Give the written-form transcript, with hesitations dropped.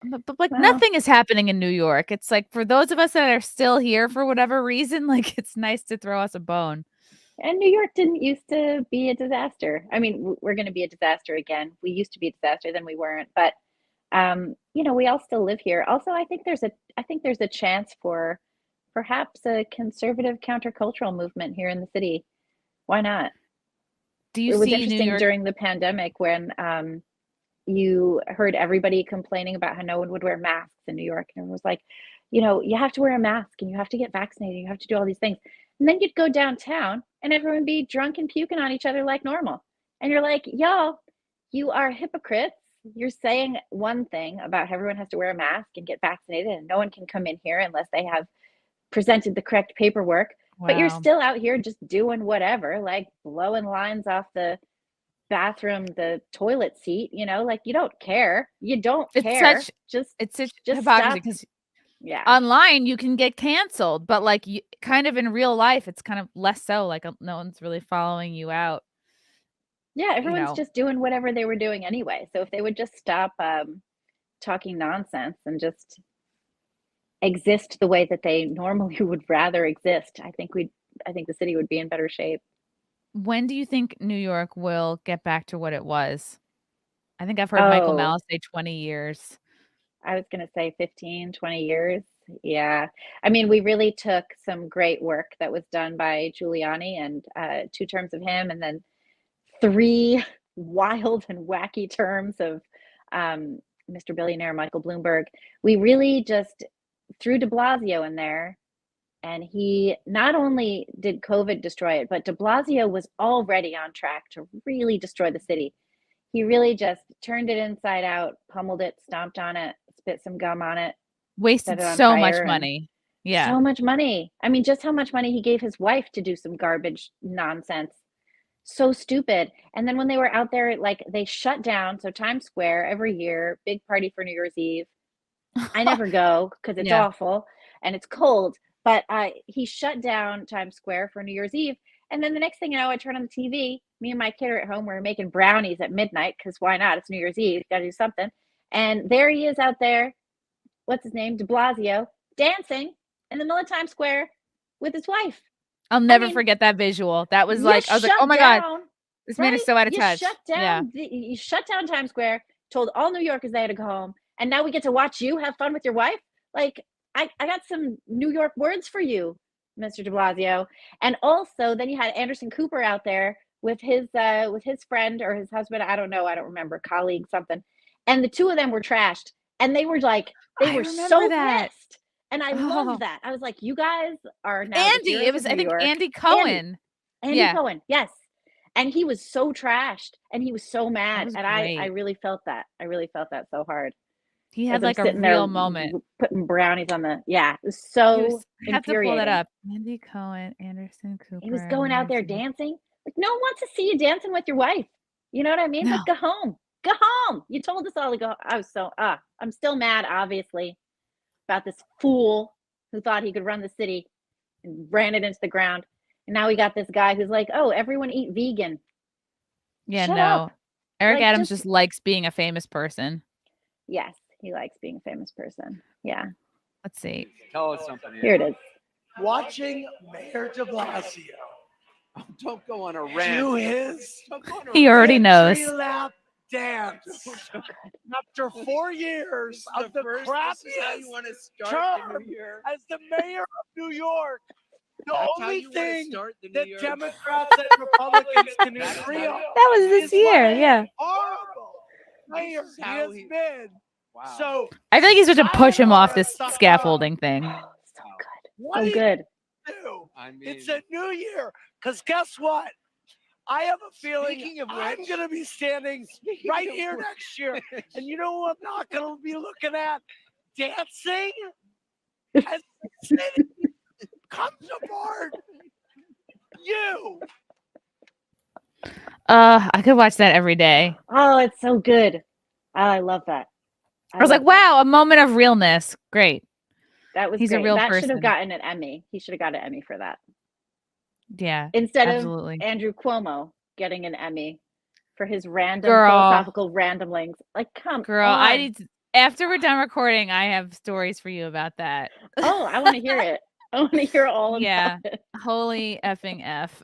But like Well, nothing is happening in New York. It's like for those of us that are still here for whatever reason, like it's nice to throw us a bone. and New York didn't used to be a disaster. I mean, we're going to be a disaster again. We used to be a disaster, then we weren't. But we all still live here. Also, I think there's a chance for perhaps a conservative countercultural movement here in the city. Why not? Do you It was see New interesting York? during the pandemic when you heard everybody complaining about how no one would wear masks in New York. And it was like, you have to wear a mask and you have to get vaccinated. You have to do all these things. And then you'd go downtown and everyone would be drunk and puking on each other like normal. And you're like, y'all, you are hypocrites. You're saying one thing about how everyone has to wear a mask and get vaccinated and no one can come in here unless they have presented the correct paperwork. But you're Wow. still out here just doing whatever, like blowing lines off the bathroom, the toilet seat, like you don't care. You don't It's care. such Just it's such just hypocrisy stop. because Yeah. online you can get canceled, but like you, kind of in real life, it's kind of less so. Like no one's really following you out. Yeah, You everyone's know, just doing whatever they were doing anyway. So if they would just stop talking nonsense and just exist the way that they normally would rather exist, I think the city would be in better shape. when do you think New York will get back to what it was? I think I've heard Michael Oh, Malice say 20 years. I was going to say 15, 20 years. Yeah. I mean, we really took some great work that was done by Giuliani and 2 terms of him, and then 3 wild and wacky terms of um, Mr. Billionaire Michael Bloomberg. We really just threw de Blasio in there, and he not only did COVID destroy it, but de Blasio was already on track to really destroy the city. He really just turned it inside out, pummeled it, stomped on it, spit some gum on it, set Wasted it on so much fire, and money. Yeah. so much money. I mean, just how much money he gave his wife to do some garbage nonsense. So stupid. And then when they were out there, like they shut down. So Times Square every year, big party for New Year's Eve. I never go because it's Yeah. awful and it's cold. But he shut down Times Square for New Year's Eve. And then the next thing you know, I turn on the TV. Me and my kid are at home. We're making brownies at midnight because why not? It's New Year's Eve. Got to do something. And there he is out there. What's his name? De Blasio dancing in the middle of Times Square with his wife. I'll I never mean, forget that visual. That was you like I was like, "Oh shut my god, down, this man is right? so out of You shut touch." Yeah. down you shut down Times Square, told all New Yorkers they had to go home, and now we get to watch you have fun with your wife. Like, I got some New York words for you, Mr. De Blasio. And also, then you had Anderson Cooper out there with his friend or his husband. I don't know, I don't remember, colleague something. And the two of them were trashed, and they I were remember so that. pissed. And I loved Oh, that. I was like, you guys are now the Andy. It heroes of was I New think York. Andy Andy, Cohen. Andy Yeah. Cohen, yes. And he was so trashed and he was so That mad. was And I great. really felt that. I really felt that so hard He as had I'm like a sitting there real moment. putting brownies on yeah, it was He so was I have to pull that infuriating. up. Andy Cohen, Anderson He was Cooper, going New out Year's there Eve. dancing. Like, no one wants to see you dancing with your wife. You know what I mean? Like, No. go home. Go home. You told us all to go. I was so, I'm still mad, obviously, about this fool who thought he could run the city and ran it into the ground. And now we got this guy who's like, oh, everyone eat vegan. Yeah, Shut up. no. Eric Like, Adams just just likes being a famous person. yes, he likes being a famous person. Yeah, Let's see. Tell us something. here it is. Watching Mayor de Blasio Don't go on a rant. do his Don't go on a He already rant. knows. victory lap dance after 4 years This is of the first- this is how crappiest you want to start the term new year. as the mayor of New York. The That's how only you want to thing start the new that year. Democrats and Republicans can agree on That was this is year, what a yeah. horrible mayor This is he how has he- been. Wow. So I feel like he's supposed to push him off this sayonara, scaffolding thing. So good. what So do you good. do? I mean, It's a new year. Because guess what? I have a feeling Speaking of I'm which- going to be standing speaking right of here which- next year. And you know what I'm not going to be looking at? Dancing as the city comes apart. You. I could watch that every day. Oh, it's so good. Oh, I love that. I was like, love that. wow, a moment of realness. Great. That was He's a great. real That should person. have gotten an Emmy. He should have got an Emmy for that. Yeah, Instead absolutely. of Andrew Cuomo getting an Emmy for his random Girl. philosophical randomlings. Like, come Girl, on. After we're done recording, I have stories for you about that. Oh, I want to hear it. I want to hear all Yeah. about it. Holy effing F.